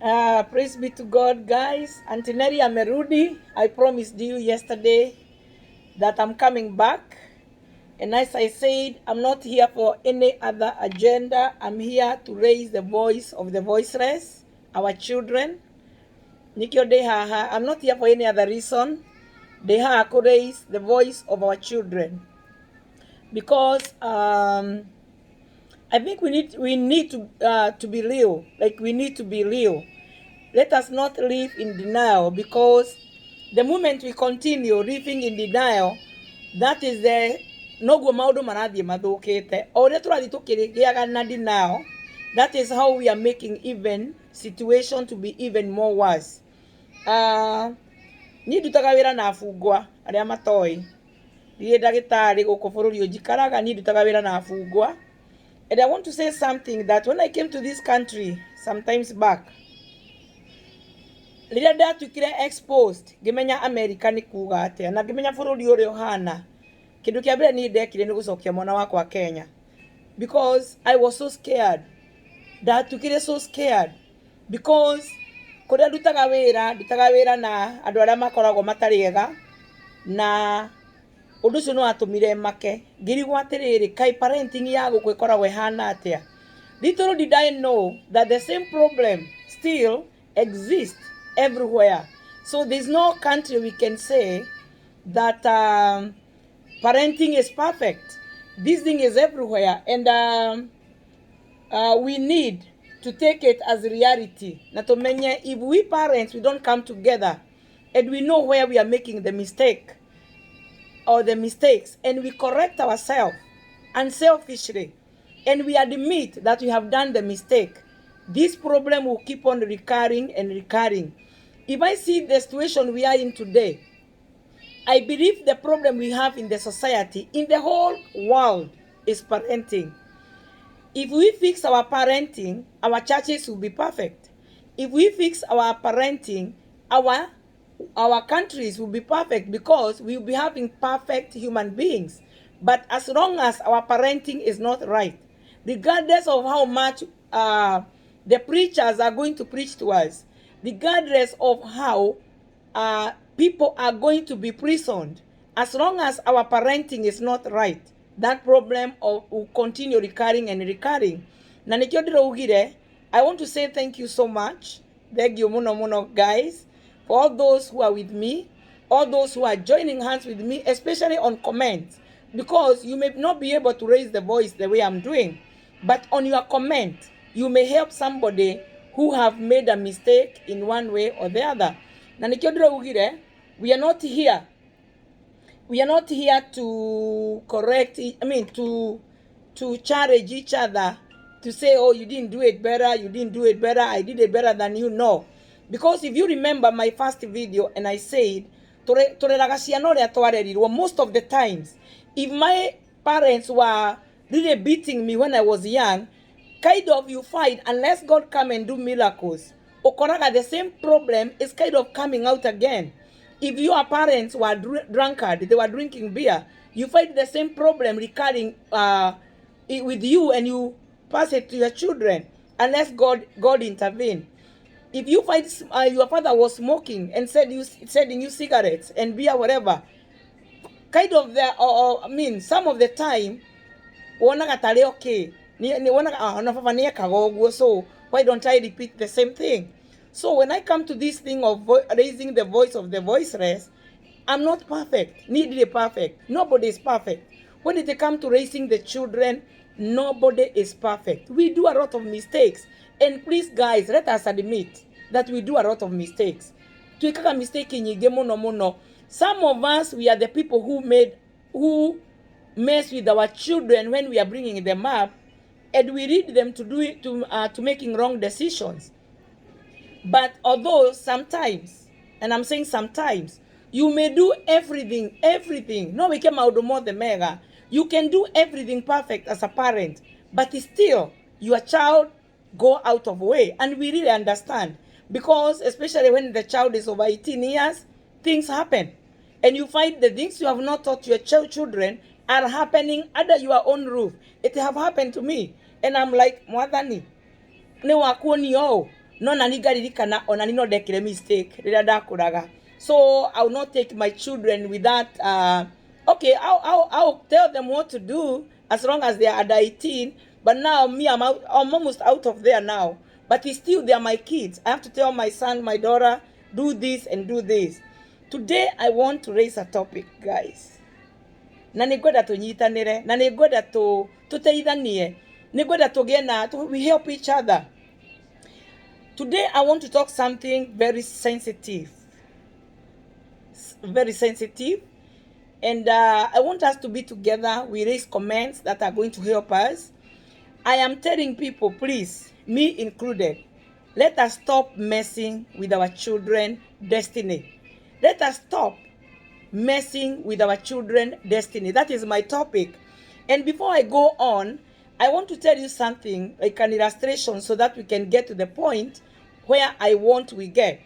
Praise be to God, guys. Auntie Neri amerudi. I promised you yesterday that I'm coming back. And as I said, I'm not here for any other agenda. I'm here to raise the voice of the voiceless, our children. Nikyo Dehaha. I'm not here for any other reason. Dehaha could raise the voice of our children. Because I think we need to be real. Like we need to be real. Let us not live in denial, because the moment we continue living in denial, that is the noguo maundu marathie mathukite. O uria turathie tukirigiaga na denial, that is how we are making even situation to be even more worse. Ni ndutaga wira na afungwa aria matoi. Ndire ndagitari guku bururi njikaraga, ni ndutaga wira na afungwa. And I want to say something that when I came to this country sometimes back, rĩrĩa ndatuĩkire exposed ngĩmenya America nĩ kuuga atĩa na ngĩmenya bũrũri ũrĩa ũhana, kĩndũ kĩa mbere niĩ ndekire nĩ gũcokia mwana wakwa Kenya, because I was so scared. Ndatuĩkire so scared because kũrĩa ndutaga wĩra na andũ arĩa makoragwo matarĩ ega, na ũndũ ũcio nĩ watũmire make. Ngĩrigwo atĩrĩrĩ, kaĩ parenting ya gũkũ ĩkoragwo ĩhana atĩa? Little did I know that the same problem still exists everywhere. So there's no country we can say that parenting is perfect. This thing is everywhere, and we need to take it as reality. Na tumenye, if we parents, we don't come together and we know where we are making the mistake or the mistakes, and we correct ourselves unselfishly, and we admit that we have done the mistake, this problem will keep on recurring and recurring. If I see the situation we are in today, I believe the problem we have in the society, in the whole world, is parenting. If we fix our parenting, our churches will be perfect. If we fix our parenting, our countries will be perfect, because we will be having perfect human beings. But as long as our parenting is not right, regardless of how much the preachers are going to preach to us, regardless of how people are going to be prisoned, as long as our parenting is not right, that problem will continue recurring and recurring. Na nikio ndiraugire, I want to say thank you so much. Thank you muno guys, for all those who are with me, all those who are joining hands with me, especially on comments, because you may not be able to raise the voice the way I'm doing, but on your comment, you may help somebody who have made a mistake in one way or the other. Na nikio ndiraugire, we are not here to correct, to challenge each other, to say, oh, you didn't do it better, I did it better than you. No. Because if you remember my first video, and I said, most of the times, if my parents were really beating me when I was young, kind of you fight, unless God come and do miracles, okoraga the same problem is kind of coming out again. If your parents were drunkard, they were drinking beer, you find the same problem recurring with you, and you pass it to your children, unless God intervene. If you find your father was smoking and selling you cigarettes and beer, whatever, kind of some of the time, okay, so why don't I repeat the same thing? So when I come to this thing of raising the voice of the voiceless, I'm not perfect, neither perfect. Nobody is perfect. When it comes to raising the children, nobody is perfect. We do a lot of mistakes. And please, guys, let us admit that we do a lot of mistakes. Tuikaka mistake nyingi muno. Some of us, we are the people who mess with our children when we are bringing them up, and we lead them to making wrong decisions. But although sometimes, and I'm saying sometimes, you may do everything. No, we came out more the mega. You can do everything perfect as a parent, but still your child go out of way, and we really understand, because especially when the child is over 18 years, things happen, and you find the things you have not taught your children are happening under your own roof. It have happened to me, and I'm like, mwadhani ne wakuoni no na ningaririkana ona ni no ndekire mistake rĩrĩa ndakũraga. So I will not take my children with that. Okay, I'll tell them what to do as long as they are under 18. But now me, I'm almost out of there now. But it's still, they are my kids. I have to tell my son, my daughter, do this and do this. Today, I want to raise a topic, guys. Na nĩngwenda tũnyitanĩre, na nĩngwenda tũteithanie, nĩngwenda tũgĩe na, we help each other. Today, I want to talk something very sensitive. Very sensitive. And I want us to be together. We raise comments that are going to help us. I am telling people, please, me included, let us stop messing with our children's destiny. Let us stop messing with our children's destiny. That is my topic. And before I go on, I want to tell you something, like an illustration, so that we can get to the point where I want we get.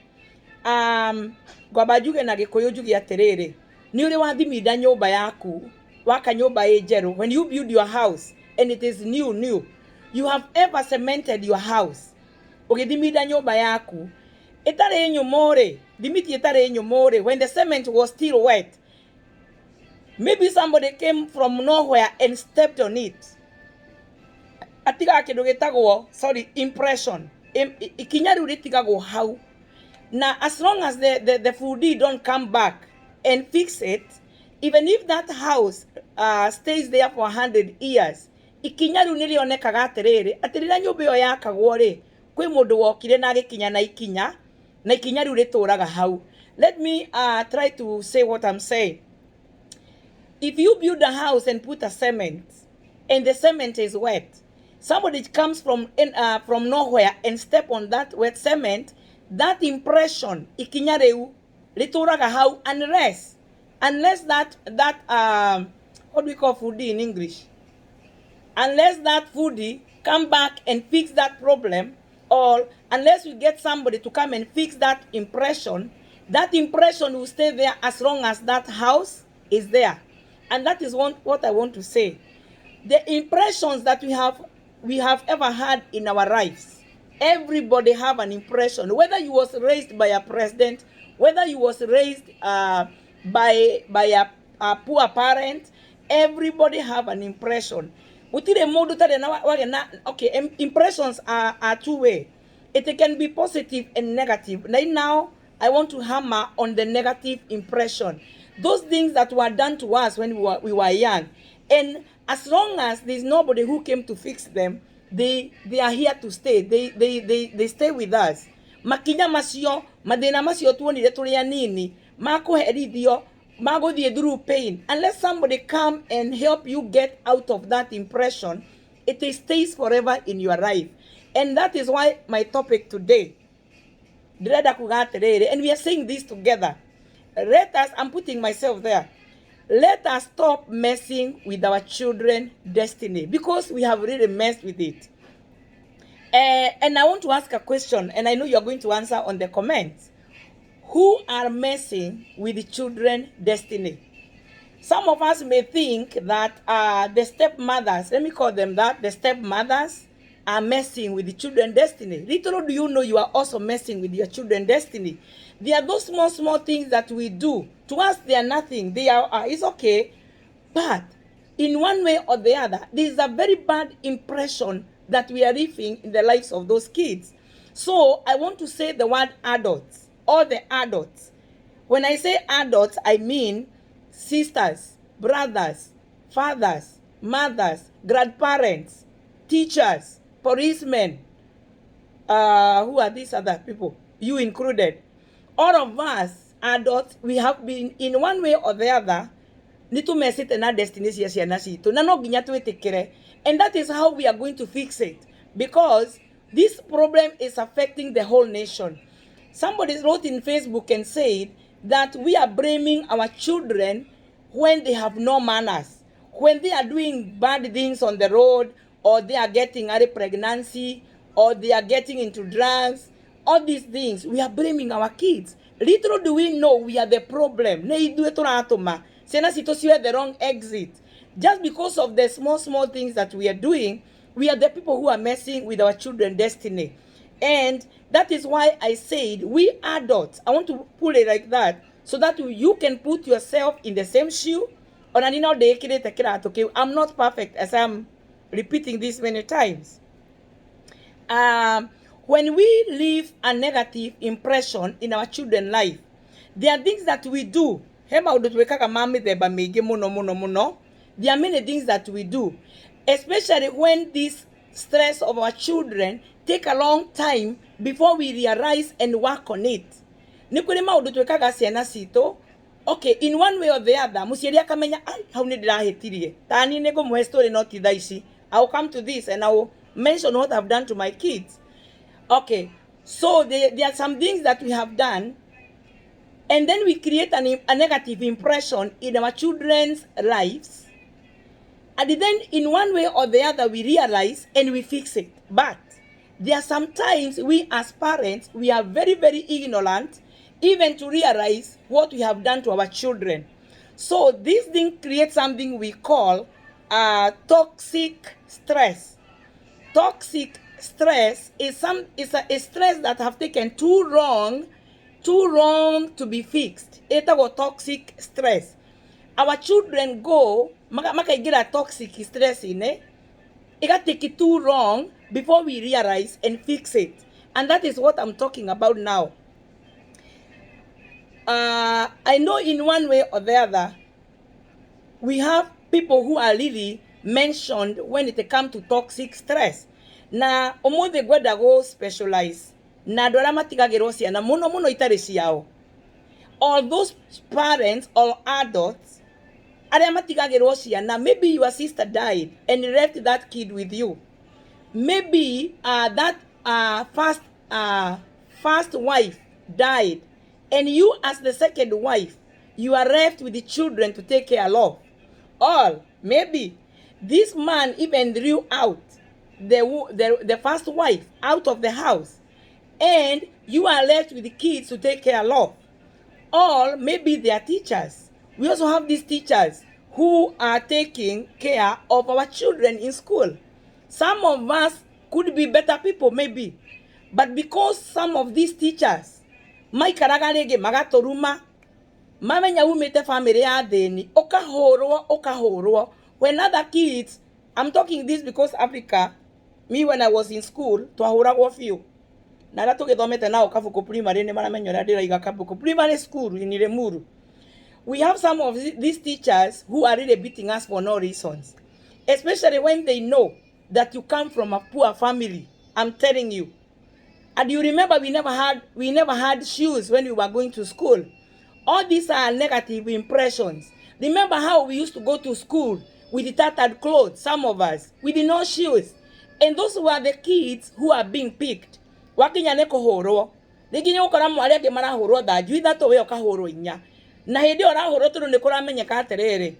Gwamba njuge na Gĩkũyũ njuge atĩrĩrĩ, nĩ ũrĩ wathimitha nyũmba yaku, waka nyũmba ĩ njerũ. When you build your house and it is new, you have ever cemented your house. Ũgĩthimitha nyũmba yaku, ĩtarĩ nyũmũ-rĩ, thimiti ĩtarĩ nyũmũ-rĩ, when the cement was still wet, maybe somebody came from nowhere and stepped on it. Atiga kĩndũ gĩtagwo, impression. Ikinya rĩu rĩtigagwo hau. Now, as long as the foodie don't come back and fix it, even if that house stays there for 100 years, ikinya riu nirionekaga atiriri atirira nyumba iyo yakagwo ri kwi mundu wokire na agikinya na ikinya riu rituraga hau. Let me try to say what I'm saying. If you build a house and put a cement and the cement is wet, somebody comes from nowhere and step on that wet cement, that impression ikinya riu rituraga hau unless that what do we call foodie in English, unless that foodie come back and fix that problem, or unless we get somebody to come and fix that impression will stay there as long as that house is there. And that is what I want to say. The impressions that we have ever had in our lives, everybody have an impression, whether you was raised by a president, whether you was raised by a poor parent, everybody have an impression. Okay, impressions are two-way. It can be positive and negative. Right now, I want to hammer on the negative impression. Those things that were done to us when we were young. And as long as there's nobody who came to fix them, they are here to stay. They stay with us. Makinya macio, madena macio tuonire tuli anini, makuherithio, maguthie through pain. Unless somebody come and help you get out of that impression, it stays forever in your life. And that is why my topic today, and we are saying this together. Let us, I'm putting myself there. Let us stop messing with our children's destiny, because we have really messed with it. And I want to ask a question, and I know you're going to answer on the comments. Who are messing with the children's destiny? Some of us may think that the stepmothers, let me call them that, the stepmothers are messing with the children's destiny. Little do you know you are also messing with your children's destiny. There are those small things that we do. To us, they are nothing. They are, it's okay. But in one way or the other, there is a very bad impression that we are leaving in the lives of those kids. So I want to say the word adults, all the adults. When I say adults, I mean sisters, brothers, fathers, mothers, grandparents, teachers, policemen. Who are these other people? You included. All of us adults, we have been in one way or the other nitumesite na destiny cia ciana citu na no nginya twitikire. And that is how we are going to fix it, because this problem is affecting the whole nation. Somebody wrote in Facebook and said that we are blaming our children when they have no manners, when they are doing bad things on the road, or they are getting early pregnancy, or they are getting into drugs. All these things, we are blaming our kids. Little do we know we are the problem. Ciana citu ciwe the wrong exit. Just because of the small things that we are doing, we are the people who are messing with our children's destiny. And that is why I said we adults, I want to pull it like that so that you can put yourself in the same shoe. I'm not perfect, as I'm repeating this many times. When we leave a negative impression in our children's life, there are things that we do. There are many things that we do, especially when this stress of our children take a long time before we realize and work on it. Okay, in one way or the other, musiari akamenya how ni ndirahitirie tani nego muhe story not thaici. I will come to this and I will mention what I've done to my kids. Okay, so there are some things that we have done, and then we create a negative impression in our children's lives, and then in one way or the other we realize and we fix it. But there are sometimes we as parents, we are very, very ignorant even to realize what we have done to our children. So this thing creates something we call toxic stress. Toxic stress is a stress that have taken too long to be fixed. It's about toxic stress. Our children go makaingira toxic stress in it. It got take it too long before we realize and fix it. And that is what I'm talking about now. I know in one way or the other, we have people who are really mentioned when it comes to toxic stress. Na omothe gwenda go specialize na andũ arĩa matigagĩrwo ciana mũno mũno itarĩ ciao. All those parents or adults arĩa matigagĩrwo ciana, maybe your sister died and left that kid with you. Maybe that first wife died, and you as the second wife, you are left with the children to take care of. Or maybe this man even drew out the first wife out of the house, and you are left with the kids to take care of. Or maybe they are teachers. We also have these teachers who are taking care of our children in school. Some of us could be better people maybe, but because some of these teachers maikaraga rege magatoruma mamenya umete family ya theni okahorwo when other kids, I'm talking this because Africa, me when I was in school twahuragwo few na ra tugithomete nao Kabuku primary ni maramenya ria ndiraiga Kabuku primary school in Limuru. We have some of these teachers who are really beating us for no reasons, especially when they know that you come from a poor family. I'm telling you. And you remember we never had shoes when we were going to school. All these are negative impressions. Remember how we used to go to school with the tattered clothes, some of us, with no shoes. And those were the kids who are being picked. Wakinya neko horo. Leginye ukora mwari ake mara horo da jui dato we okahoro inya. Na hindi ora horo turu nikora menyeka aterere.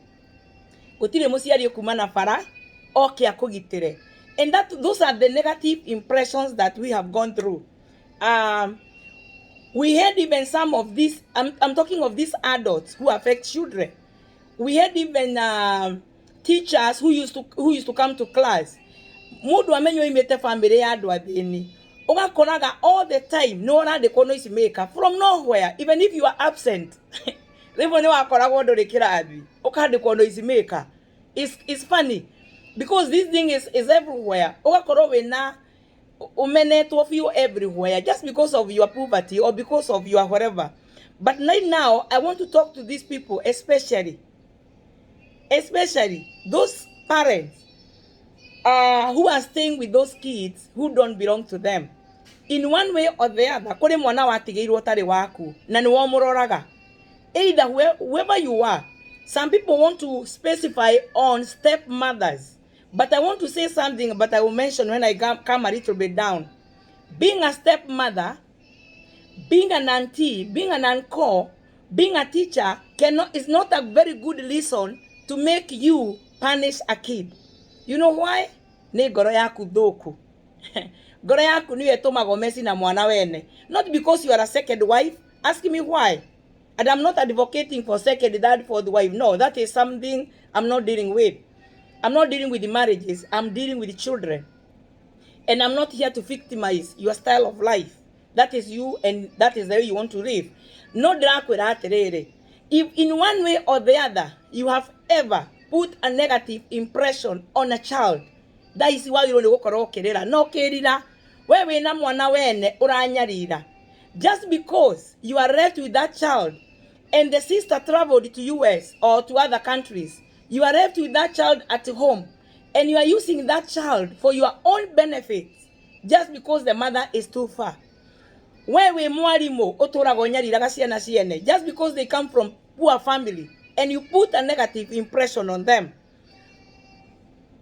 Gutire musiari okumana fara oke akugitire. And those are the negative impressions that we have gone through. We had even some of these, I'm talking of these adults who affect children. We had even teachers who used to come to class. Mudu amenyo imete family ya andu athini. Ugakoraga all the time no rande ko noise maker from nowhere, even if you are absent. Levo ne wakoraga nduri kirathi. Ukande ko noise maker. It's funny. Because this thing is everywhere. Ugakoro wena umenetwo few everywhere just because of your poverty or because of your whatever. But right now, I want to talk to these people, especially those parents who are staying with those kids who don't belong to them. In one way or the other, kore mwana watigeirwo tari waku na ni womuroraga. Either whoever you are, some people want to specify on stepmothers. But I want to say something, but I will mention when I come a little bit down. Being a stepmother, being an auntie, being an uncle, being a teacher is not a very good reason to make you punish a kid. You know why? Ne goro yaku doku. Goro yaku niwe tomago mesi na mwana wene. Not because you are a second wife. Ask me why. And I'm not advocating for second, third, fourth wife. No, that is something I'm not dealing with. I'm not dealing with the marriages. I'm dealing with the children. And I'm not here to victimize your style of life. That is you, and that is the way you want to live. No drakwira atiriri. If in one way or the other you have ever put a negative impression on a child, that is why you don't go kirira. No kirira. Wewe na mwana wene uranyarira. Just because you are left with that child and the sister traveled to US or to other countries, you are left with that child at home and you are using that child for your own benefits just because the mother is too far. Wewe mwalimu otorago nyariraga ciana ciene just because they come from poor family and you put a negative impression on them.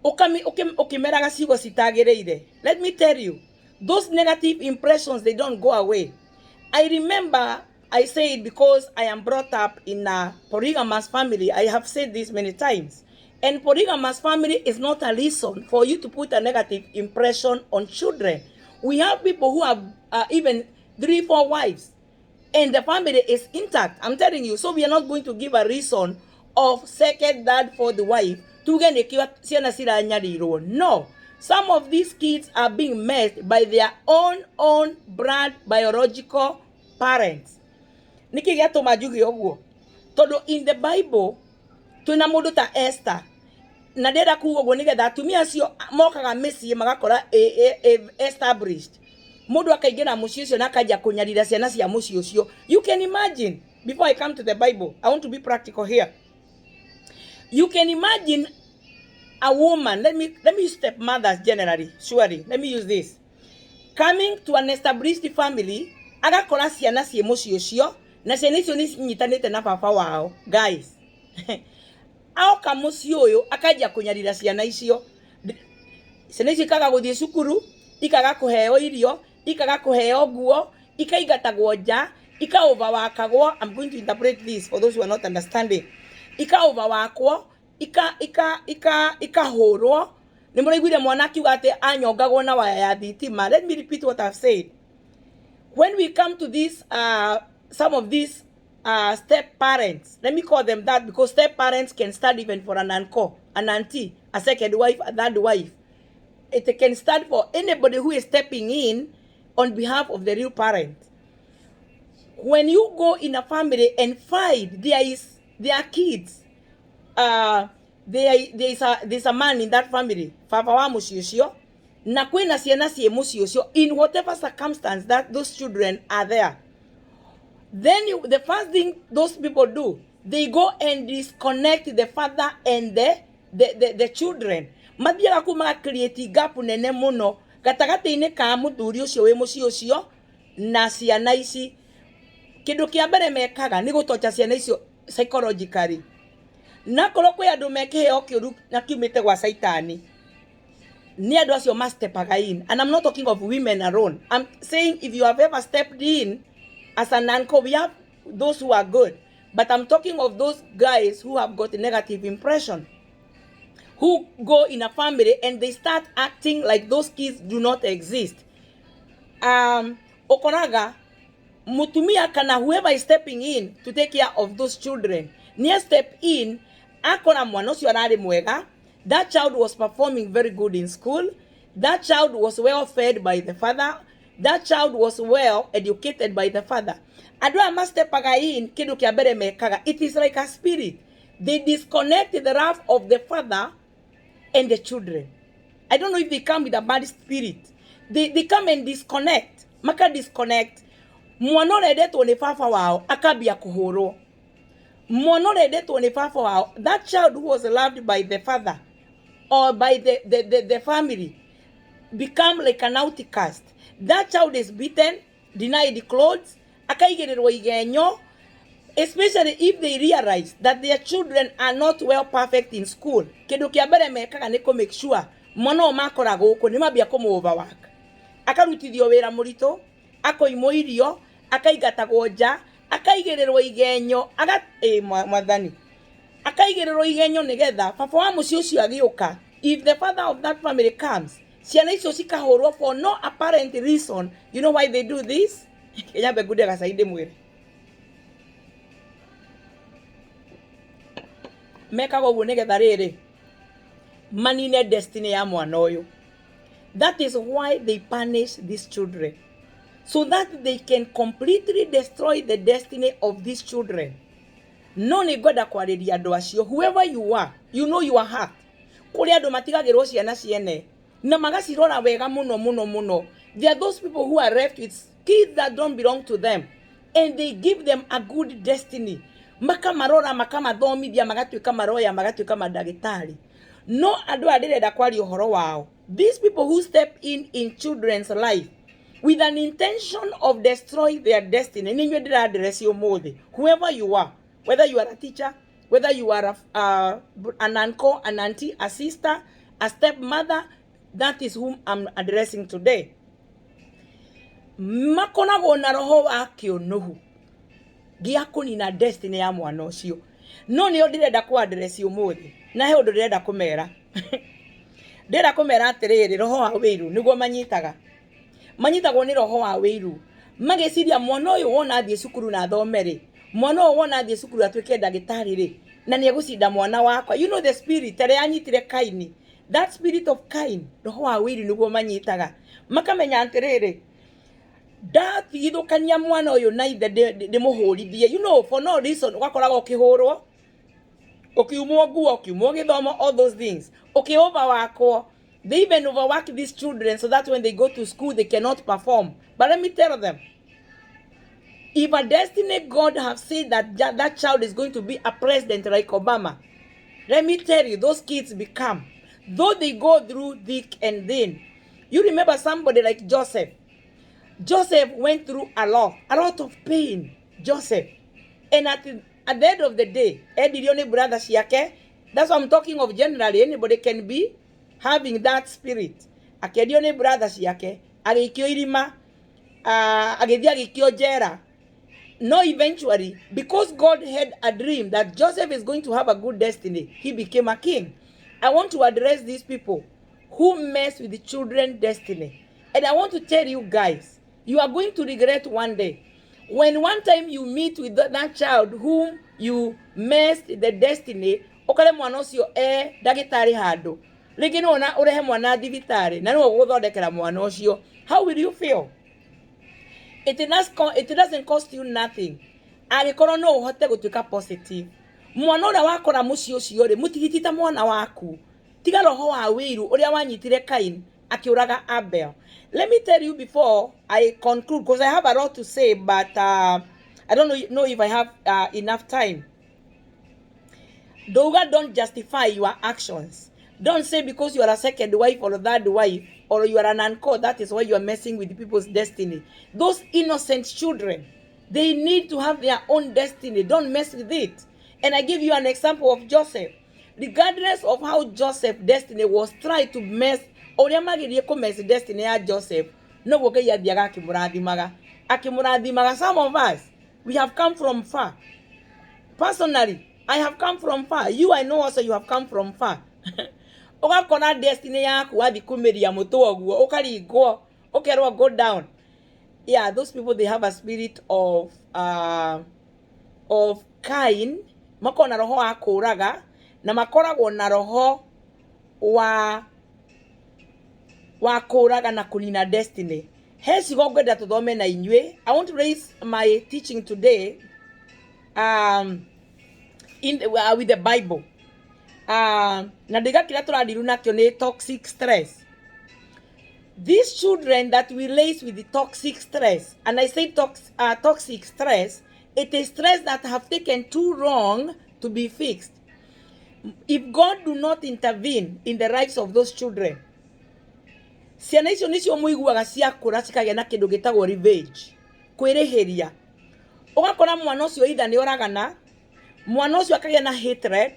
Ukimeraga cigo citagireire. Let me tell you, those negative impressions, they don't go away. I remember I say it because I am brought up in a polygamous family. I have said this many times. And polygamous family is not a reason for you to put a negative impression on children. We have people who have even 3-4 wives and the family is intact. I'm telling you. So we are not going to give a reason of second, third, fourth wife to get no. Some of these kids are being met by their own blood biological parents. Niki gato majugi ogwo. Todo in the Bible tuna mundu ta Esther. Na ndenda kuga ogwo nigetha atumia acio mokaga mĩciĩ magakora established. Mundu akaingira muciĩ ucio na akajia kunyarira ciana cia muciĩ ucio. You can imagine, before I come to the Bible, I want to be practical here. You can imagine a woman, let me use stepmothers generally, surely. Let me use this. Coming to an established family, agakora ciana cie muciĩ ucio, na ciana icio ni nyitanite na baba wao. Guys. Aoka muciĩ uyu akajia kunyarira ciana icio. Ciana icio ikaga guthie cukuru, ikaga kuheo irio, ikaga kuheo nguo, ikaigatagwo nja, ika-overworkagwo. I'm going to interpret this for those who are not understanding. Ika-overworkwo, ikahũrwo. Nimuraiguire mwana akiuga ati anyongagwo na waya ya thitima. Let me repeat what I've said. When we come to this, some of these step parents, let me call them that because step parents can stand even for an uncle, an auntie, a second wife, a third wife. It can stand for anybody who is stepping in on behalf of the real parent. When you go in a family and find there are kids, there's a man in that family, Papa wa muciĩ ucio, na kwina ciana cie muciĩ ucio, in whatever circumstance that those children are there. Then the first thing those people do, they go and disconnect the father and the children. Mathiaga kuma create gap nene muno gatagati-ini ka muthuri ucio wi muciĩ ucio na ciana ici. Kindu kia mbere mekaga ni gutocha ciana icio psychologically. Na korwo kwi andu mekiheo kiuru na kiumite gwa saitani, ni andu acio mastepaga in. And I'm not talking of women alone. I'm saying if you have ever stepped in as an uncle, we have those who are good. But I'm talking of those guys who have got a negative impression, who go in a family and they start acting like those kids do not exist. Okonaga, mutumia kana whoever is stepping in to take care of those children, near step in, akona mwana ucio arari mwega. That child was performing very good in school. That child was well fed by the father. That child was well educated by the father. Adwa mastepaga in kindu kia mbere mekaga. It is like a spirit. They disconnect the wrath of the father and the children. I don't know if they come with a bad spirit. They come and disconnect. Maka disconnect. Mwana redetwo ni fafa wao akabia kuhoro. Mwana redetwo ni fafa wao. That child who was loved by the father or by the family become like an outcast. That child is beaten, denied clothes, akaigererwo igenyo, especially if they realize that their children are not well perfect in school. Kindu kia mbere mekaga ni make sure mwana makora guku ni mabia kumu overwork. Akarutithio wira murito, akoimwo irio, akaigatagwo nja, akaigererwo igenyo, mwathani. Akaigererwo igenyo nigetha papa wa muciĩ ucio agiuka. If the father of that family comes, ciana icio cikahurwo for no apparent reason. You know why they do this? Kenya begude gasaide mwire. Mekaga ũguo nigetha rĩrĩ manine destiny ya mwana ũyũ. That is why they punish these children, so that they can completely destroy the destiny of these children. No nĩ ngwenda kwarĩria andũ acio, whoever you are, you know your heart. Kũrĩ andũ matigagĩrwo ciana ciene na magacirora wega mũno mũno mũno. There are those people who are left with kids that don't belong to them, and they give them a good destiny. Makamarora, makamathomithia, magatuĩka maroya, magatuĩka mandagĩtarĩ. No andũ a ndĩrenda kwaria ũhoro wao. These people who step in children's life with an intention of destroying their destiny. Nĩ inyuĩ ndĩradereci ũmũthĩ. Whoever you are, whether you are a teacher, whether you are an uncle, an auntie, a sister, a stepmother, that is whom I'm addressing today. Makoragwo na roho wa kĩũnũhu gĩa kũnina destiny ya mwana ũcio. No nĩo ndĩrenda kũaddress ũmũthĩ, na he ũndũ ndĩrenda kũmera. Ndĩrenda kũmera atĩrĩrĩ, roho wa wĩiru nĩguo manyitaga. Manyitagwo nĩ roho wa wĩiru. Mageciria mwana ũyũ wona athiĩ cukuru na thomere, mwana ũyũ wona athiĩ cukuru atuĩke ndagĩtarĩ rĩ, na nĩ egũcinda mwana wakwa. You know the spirit ĩrĩa yanyitire Kaini, that spirit of Cain, roho wa wĩiru nĩguo manyitaga. Makamenya atĩrĩrĩ, ndatigithũkania mwana ũyũ na ithe ndĩmũhũrithie. You know, for no reason ũgakoraga ũkĩhũrwo, ũkiumwo nguo, ũkiumwo gĩthomo, all those things. Overworkwo. They even overwork these children so that when they go to school they cannot perform. But let me tell them, if a destiny God have said that that child is going to be a president like Obama, let me tell you, those kids become, though they go through thick and thin. You remember somebody like Joseph. Joseph went through a lot of pain. Joseph. And at the end of the day, brother Shiake, that's what I'm talking of generally. Anybody can be having that spirit. Akedione brothers yake, agikio irima, agithia agikio jera. No, eventually, because God had a dream that Joseph is going to have a good destiny, he became a king. I want to address these people who mess with the children's destiny. And I want to tell you guys, you are going to regret one day. When one time you meet with that child whom you messed the destiny, okale mwana ucio ndagĩtarĩ handũ. Rĩngĩ nona ũrehe mwana thibitarĩ na nĩwe gũthondekera mwana ũcio. How will you feel? It doesn't cost you nothing. Angĩkorwo no ũhote gũtuĩka positive. Mwana ũrĩa wakora mũciĩ ũcio rĩ, mũtigitita mwana waku. Tiga roho wa wĩiru ũrĩa wanyitire Cain akĩũraga Abel. Let me tell you before I conclude, because I have a lot to say, but I don't know if I have enough time. Don't justify your actions. Don't say because you are a second wife or a third wife or you are an uncle, that is why you are messing with people's destiny. Those innocent children, they need to have their own destiny. Don't mess with it. And I give you an example of Joseph. Regardless of how Joseph's destiny was tried to mess, mess destiny ya Joseph, no akimũrathimaga. Some of us, we have come from far. Personally, I have come from far. You, I know also you have come from far. Ugakora destiny yaku wathi kumiria mutoguo ukaringwo ukerwo go down. Yeah, those people, they have a spirit of Cain. Mako na roho wa kũraga na makoragwo na roho wa kũraga na kunina destiny. Hence ngwenda tuthome na inywe. I want to raise my teaching today with the Bible. Na ndiga kila turadiru nakyo ni toxic stress. These children that we raise with the toxic stress, and I say toxic stress, it is stress that have taken too long to be fixed. If God do not intervene in the lives of those children, ciana icio nicio muiguaga ciakũra cikagĩa na kĩndũ gĩtagwo revenge, kwĩrĩhĩria. Ũgakora mwana ũcio either nĩ oragana, mwana ũcio akagĩa na hatred,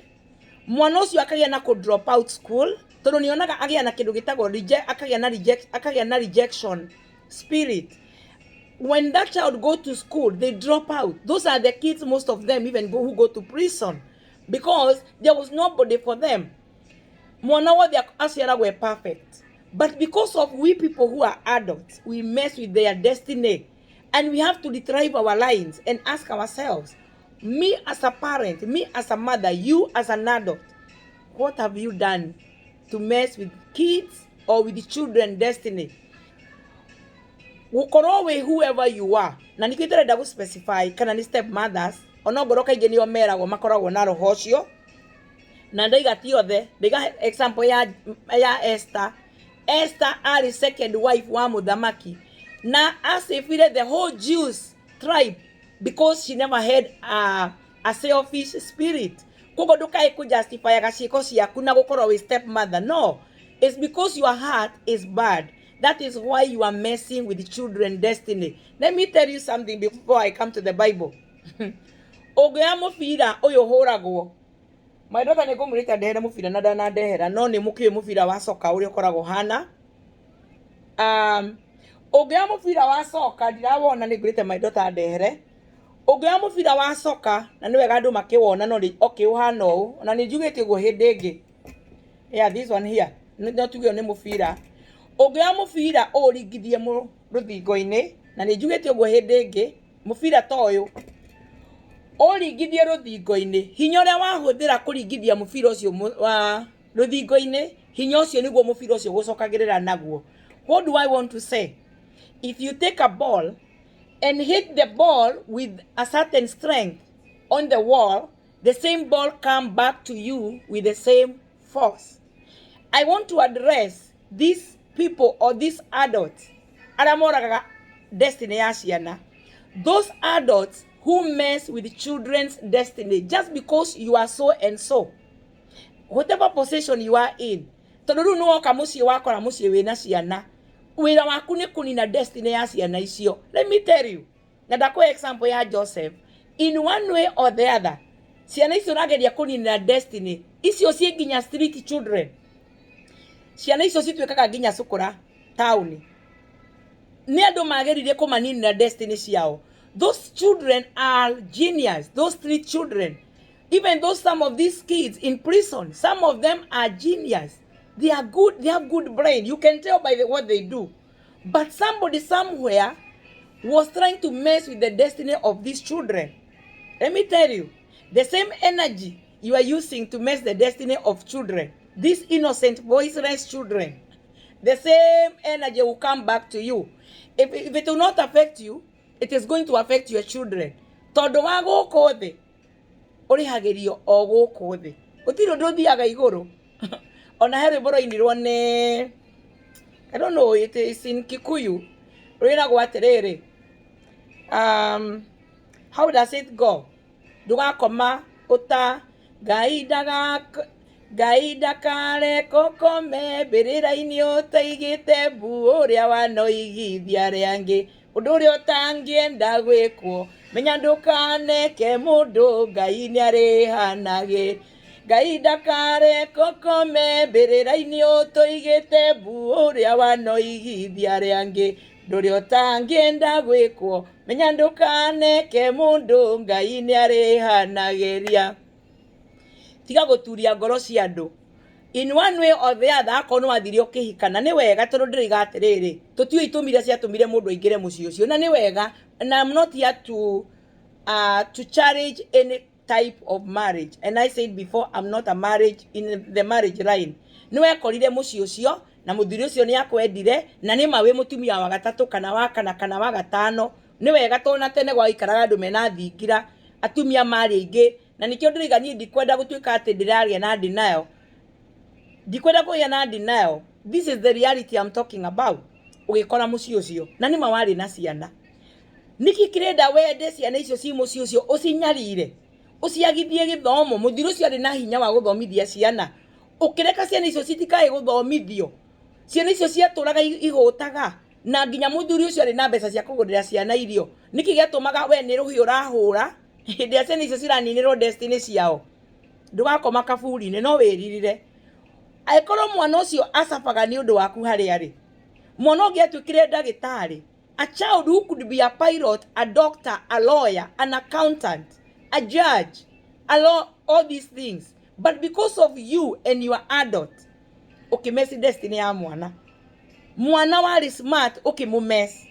mwana ũcio akagĩa na drop out school, tondũ nĩonaga agĩa na kĩndũ gĩtagwo akagĩa na rejection spirit. When that child go to school, they drop out. Those are the kids, most of them even who go to prison, because there was nobody for them. Mwana wa their asiara were perfect, but because of we people who are adults, we mess with their destiny, and we have to retrieve our lines and ask ourselves, me as a parent, me as a mother, you as an adult, what have you done to mess with kids or with the children destiny. Gukorwo we whoever you are. Na nikio ndirenda gu specify kana ni step mothers ona ngoro kaingi nio meragwo makoragwo na roho cio. Na ndaiga ti othe, ndaiga example ya Esther. Esther ari second wife wa muthamaki. Na asifire the whole Jews tribe because she never had a selfish spirit. Kogo ndukae ku justify gaciko ciaku na gukorwo we step mother. No, it's because your heart is bad. That is why you are messing with the children destiny. Let me tell you something before I come to the Bible. Ogea mufira uyu huragwo. My daughter ni kumurita ndehera mufira na ndana ndehera no ni mukiwe mufira wa soka uri ukoragwo hana. Ogea mufira wa soka ndirawona ni ngurite my daughter ndehere. Ogea mufira wa soka na niwe gandu makiwona no ri okay uhana u na ni njugite guo hindi ingi. Yeah, this one here. No tugio ni mufira. Ogea mufira uringithie mu ruthingo-ini na ni njugite guo hindi ingi mufira ta uyu uringithie ruthingo-ini hinya uria wahuthira kuringithia mufira ucio wa ruthingo-ini hinya ucio niguo mufira ucio gucokagirira naguo. What do I want to say? If you take a ball and hit the ball with a certain strength on the wall, the same ball come back to you with the same force. I want to address these people or these adults. Aramoraga destiny ya ciana. Those adults who mess with children's destiny just because you are so and so. Whatever position you are in. Tondu no woka mucii wakora mucii wina ciana. Wira waku ni kunina destiny ya ciana icio. Let me tell you. Na ndakwa example ya Joseph. In one way or the other. Ciana icio rageria kunina destiny. Icio cie nginya street children. Ciana icio citwekaga nginya cukura town. Ni andu magerire kumanina destiny ciao. Those children are genius. Those street children. Even though some of these kids in prison, some of them are genius. They are good. They have good brain. You can tell by what they do. But somebody somewhere was trying to mess with the destiny of these children. Let me tell you, the same energy you are using to mess the destiny of children, these innocent, voiceless children, the same energy will come back to you. If it will not affect you, it is going to affect your children. Tondu wa guku thi urihagirio o guku thi utiro nduthiaga iguru ona heri boro inirwo ne I don't know, it is in Kikuyu rwina gwa atiriri how does it go? Ndugakoma uta Ngai ndakare kokome mbirira-ini utaigite mbu uria wanoigithia riangi undu uria utangienda gwikwo menya ndukaneke mundu Ngai ni arihanagi Ngai ndakare kokome mbirira-ini utuigite mbu uria wanoigithia riangi undu uria utangienda gwikwo menya ndukaneke mundu Ngai ni arihanagiria. Tiga guturia ngoro cia andu. In one way or the other akono wathirio kihikana ni wega tondu ndiriga atiriri tutiwe itumire cia tumire mundu aingire mucii ucio na ni wega, and I'm not here to challenge any type of marriage, and I said before I'm not a marriage in the marriage line. Ni wekorire mucii ucio na muthuri ucio ni akwendire na ni mawe mutumia wa gatatu kana wa kana kana wa gatano. Ni wega tona tene gwa ikaraga andu mena thingira atumia mari aingi na nikio ndiriga ni ndikwenda gutwika ati ndiraria na denial. Ndikwenda kuya na denial. This is the reality I'm talking about. Ugikora mucii ucio na ni mawari na ciana. Niki kirenda wende ciana icio ci mucii ucio ucinyarire. Uciagithie githomo muthiri ucio ari na hinya wa guthomithia ciana. Ukireka ciana icio citikae guthomithio. Ciana icio ciaturaga igutaga na nginya muthiri ucio ari na mbeca cia kugurira ciana irio. Niki gatumaga we ni ruhi urahura. Hĩndĩ ciana icio ciraninirwo destiny ciao. Ndugakoma kaburi-inĩ no wiririre. Aikorwo mwana ucio acabaga ni undu waku hari ari. Mwana ungi atwikire ndagitari. A child who could be a pilot, a doctor, a lawyer, an accountant, a judge, all these things. But because of you and your adult, ukimesi destiny ya mwana. Mwana wari smart, ukimumesi.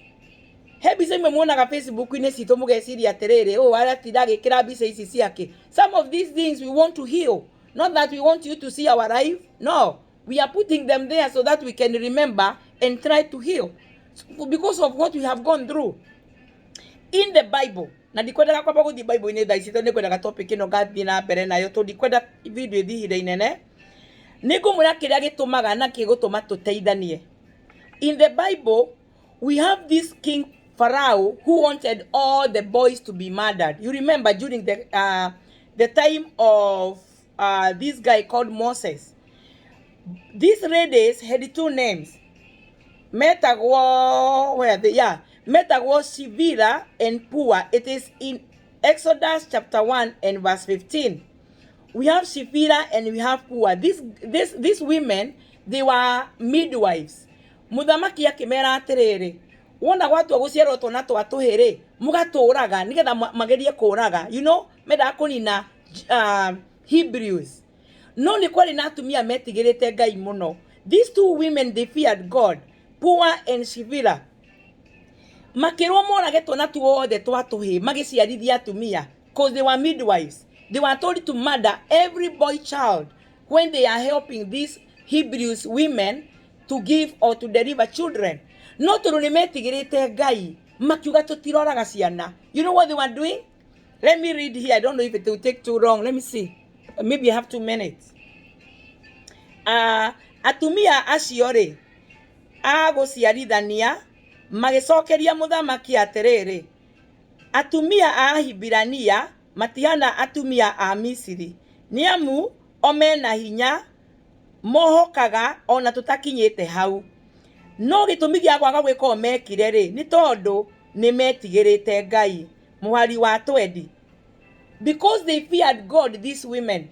Hebi sema muonaga Facebook-ini citu mugeciria atiriri aratira agikira mbica ici ciake. Some of these things we want to heal, not that we want you to see our life. No, We are putting them there so that we can remember and try to heal because of what we have gone through. In the Bible, na ndikwendaga kwamba guthii Bible-ini thaa ici tondu nikwendaga topic ino ngathii na mbere nayo tondu ndikwenda video ithi ihinda inene. Ningumwira kiria gitumaga na kigutuma tuteithanie. In the Bible, we have this King Pharaoh who wanted all the boys to be murdered. You remember during the time of this guy called Moses. These ladies had two names. Metagwo Shiphrah and Puah. It is in Exodus chapter 1 and verse 15. We have Shiphrah and we have Puah. These women, they were midwives. Muthamaki akimera atiriri, wona watu aguciarwo twana twa tuhiri mugaturaga nigetha magerie kuraga, you know, menda kunina Hebrews. No ni kwari na atumia metigirite Ngai muno. These two women, they feared God, Puah and Shiphrah. Makirwo morage twana tuothe twa tuhi magiciarithia atumia, because they were midwives. They were told to murder every boy child when they are helping these Hebrews women to give or to deliver children. No tondu ni metigirite Ngai makiuga tutiroraga ciana. You know what they were doing? Let me read here. I don't know if it will take too long. Let me see. Maybe I have 2 minutes. Atumia acio ri aguciarithania magicokeria muthamaki atiriri, atumia a Hibirania matihana atumia a Misiri, niamu omena hinya mohokaga ona tutakinyite hau. No gitumi gia kwaga gwika mekire ri ni tondu ni metigirite Ngai muhari wa twendi. Because they feared God, these women,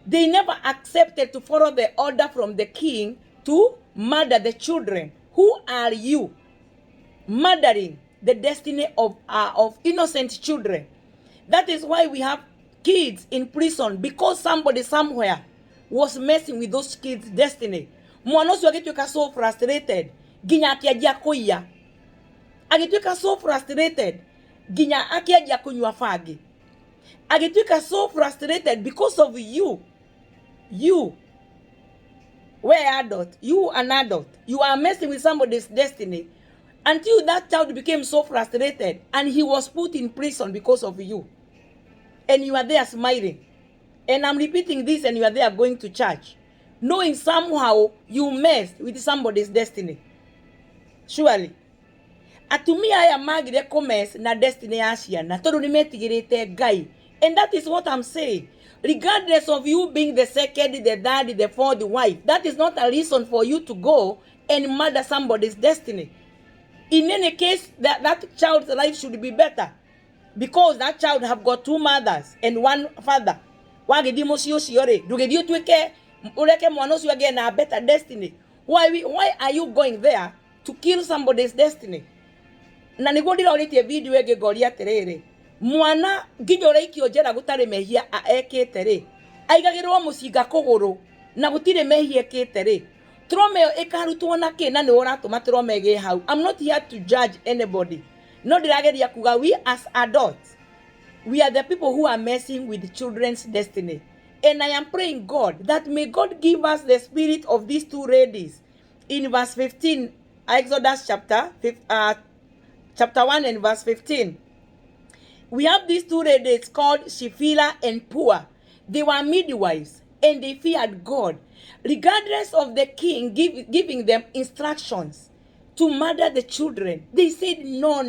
they never accepted to follow the order from the king to murder the children. Who are you murdering the destiny of innocent children? That is why we have kids in prison, because somebody somewhere was messing with those kids' destiny. Mwana ucio agituika so frustrated ginya akianjia kuiya, agituika so frustrated ginya akianjia kunywa bangi, agituika so frustrated because of you. We're adult, you an adult, you are messing with somebody's destiny until that child became so frustrated and he was put in prison because of you. And you are there smiling. And I'm repeating this, and you are there going to church, knowing somehow you messed with somebody's destiny. Surely. Atumia aya magire kumess na destiny ya ciana tondu nimetigirite Ngai. And that is what I'm saying. Regardless of you being the second, the third, the fourth wife, that is not a reason for you to go and murder somebody's destiny. In any case, that child's life should be better, because that child have got 2 mothers and 1 father. Wagidi mucio ucio ri ndugithii utwike ureke mwana ucio age na better destiny. Why are you going there to kill somebody's destiny? Na niguo ndiroritie video ege ngoria atiriri, mwana nginya uraikio njera gutari mehia ekite ri aigagirwo mucinga kuguru na gutire mehia ekite ri, trome ikarutwo na ki na ni uratuma trome ege hau. I'm not here to judge anybody. No ndirageria kuga we as adults, we are the people who are messing with children's destiny. And I am praying God that may God give us the spirit of these 2 ladies. In verse 15, Exodus chapter 1 and verse 15. We have these 2 ladies called Shiphrah and Puah. They were midwives and they feared God. Regardless of the king giving them instructions to murder the children, they said, no.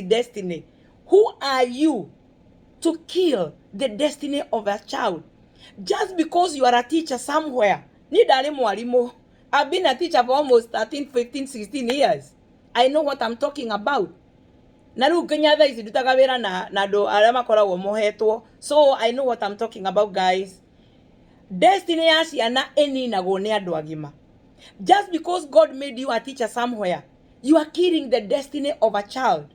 Destiny. Who are you to kill the destiny of a child? Just because you are a teacher somewhere. I've been a teacher for almost 13, 15, 16 years. I know what I'm talking about. So I know what I'm talking about, guys. Destiny yana eni na gone andu agima. Just because God made you a teacher somewhere, you are killing the destiny of a child.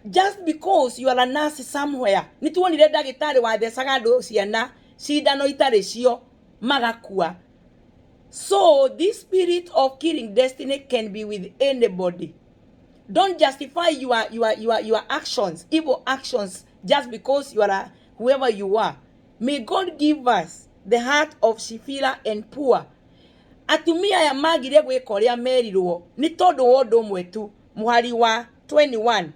Just because you are a nurse somewhere, nituonire ndagitari wa thecaga andu ciana cindano itari cio magakua. So this spirit of killing destiny can be with anybody. Don't justify your actions, evil actions, just because you are whoever you are. May God give us the heart of Shifira and Pua. Atumia ya magire gwika uria merirwo ni tondu wa undu umwe tu, muhari wa 21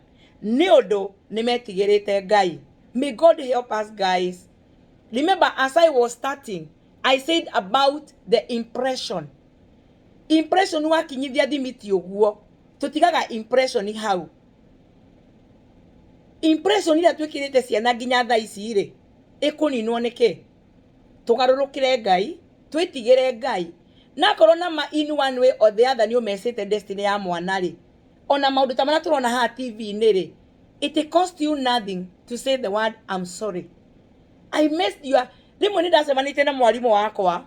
ni undu nimetigirite Ngai. May God help us, guys. Remember, as I was starting, I said about the impression. Impression wakinyithia thimiti uguo tutigaga impression hau. Impression ira twikirite ciana nginya thaa ici ri ikuninwo niki tugarurukire Ngai, twitigire Ngai. Na korona ma in one way or the other ni umesete destiny ya mwana ri ona maundu tamana turona ha TV ni ri, it cost you nothing to say the word I'm sorry. I missed your rimwe ni ndacemanite na mwarimu wakwa,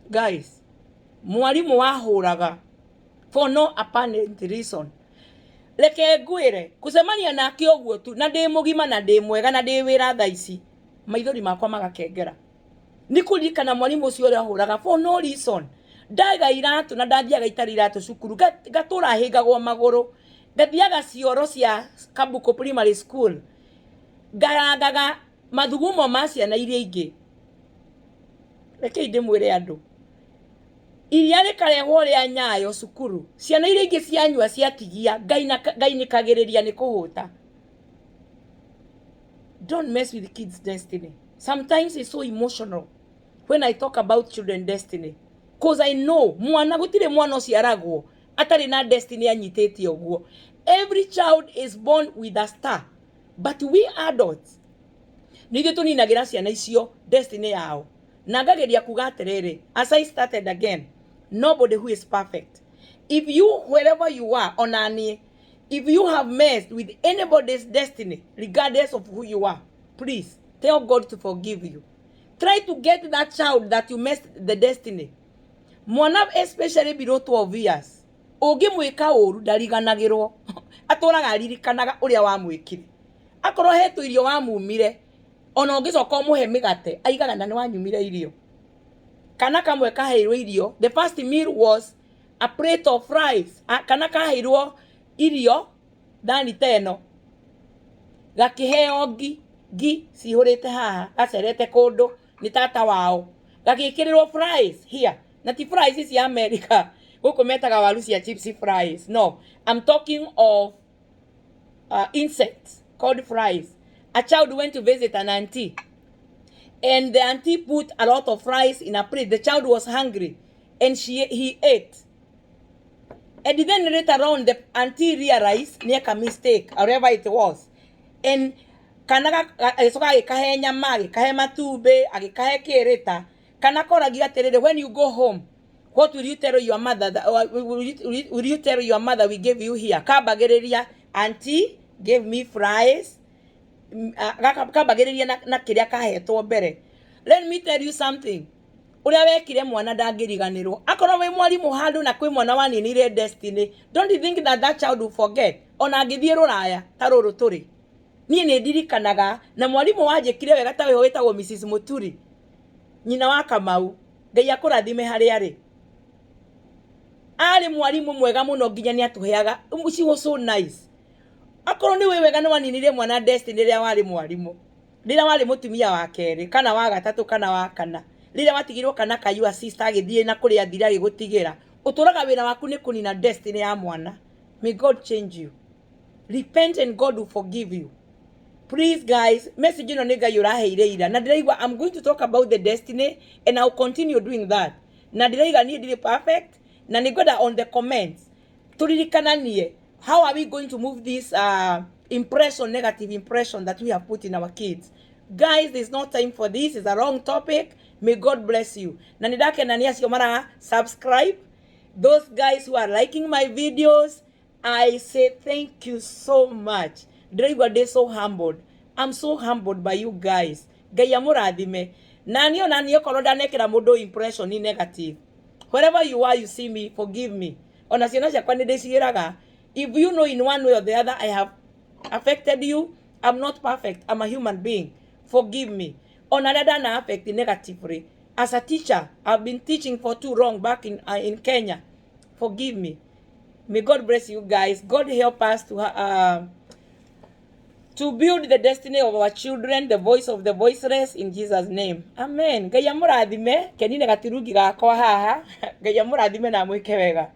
guys, mwarimu wahuraga for no apparent reason. Leke ngwire kucemania nake uguo tu na ndi mugima na ndi mwega na ndi wira thaa ici maithori makwa magakengera. Ni kuririkana mwarimu ucio uri ahuraga for no reason. Ndaga iratu na ndathiaga itari iratu cukuru gatura hingagwo maguru, ngathiaga cioro cia Kabuko Primary School, ngarangaga mathugumo ma ciana iria ingi. Reke ndimwire andu iria rikarehwo ria Nyayo cukuru, ciana iria ingi cianyua ciatigia Ngai nikagiriria ni kuhuta. Don't mess with kids' destiny. Sometimes it's so emotional when I talk about children destiny, because I know mwana gutire mwana uciaragwo atari na destiny anyitete uguo. Every child is born with a star, but we adults nithe tuninagira ciana icio destiny yao. Na ngageria kuga atiriri, as I started again, nobody who is perfect. If you, wherever you are, onani, if you have messed with anybody's destiny, regardless of who you are, please tell God to forgive you. Try to get that child that you messed the destiny. Mwana especially below 12 years. Ogi mwika uru ndariganagirwo. Aturaga aririkanaga uria wa mwikire. Akorwo hetu irio wa mumire, ona ungicoka umuhe migate, aigaga na ni wanyumire irio. Kana kamwe kaheirwo irio, the first meal was a plate of rice. Kana kaheirwo irio thani teno. Gakiheo gi cihurite haha gacerete kundu ni tata wao, gagikirirwo fries here, na ti fries cia America guku metaga waru cia chips fries. No, I'm talking of insects called fries. A child went to visit an auntie, and the auntie put a lot of fries in a plate. The child was hungry, and he ate. And then later on, the auntie realized make a mistake, whatever it was, and kana agicoka agikahe nyama, agikahe matumbe, agikahe kirita. Kana koragia atiriri, when you go home, what will you tell your mother? Will you tell your mother we gave you here? Kabagiriria, auntie gave me fries. Kabagiriria na kiria kahetwo mbere. Let me tell you something. Uria wekire mwana ndangiriganirwo. Akorwo we mwarimu handu na kwi mwana waninire destiny, don't you think that child will forget? Ona angithie ruraya ta ruru turi. Nie ni ndirikanaga na mwarimu wanjikire wega ta weho wetagwo Mrs. Muturi, nyina wa Kamau. Ngai akurathime hari ari. Ari mwarimu mwega muno nginya ni atuheaga. She was so nice. Akorwo ni we wega ni waninire mwana destiny ria wari mwarimu, rira wari mutumia wa keri kana wa gatatu kana wa kana, rira watigirwo kana kayu assist agithie na kuria thira gigutigira, uturaga wira waku ni kunina destiny ya mwana. May God change you. Repent and God will forgive you. Please guys, message ino niga yuraheire ira na ndiraigwa I'm going to talk about the destiny and I'll continue doing that. Na ndiraiga ni ndiri perfect na nigoda on the comments turirikananie, how are we going to move this impression, negative impression that we have put in our kids. Guys, there's no time for this. It's a wrong topic. May God bless you. Na nidake nani asio mara subscribe. Those guys who are liking my videos, I say thank you so much. They so humbled. I'm so humbled by you guys. Gaya murathime. Nani okoroda nekera mudo impression ni negative. Wherever you are, you see me, forgive me. Ona ciana ciakwa ni ndiciraga. If you know in one way or the other I have affected you, I'm not perfect. I'm a human being. Forgive me. Ona dada na affect negatively. As a teacher, I've been teaching for too long back in Kenya. Forgive me. May God bless you guys. God help us to build the destiny of our children, the voice of the voiceless, in Jesus name. Amen. Ngai amurathime, kenine gatirungi gakwa haha. Ngai amurathime na mwike wega.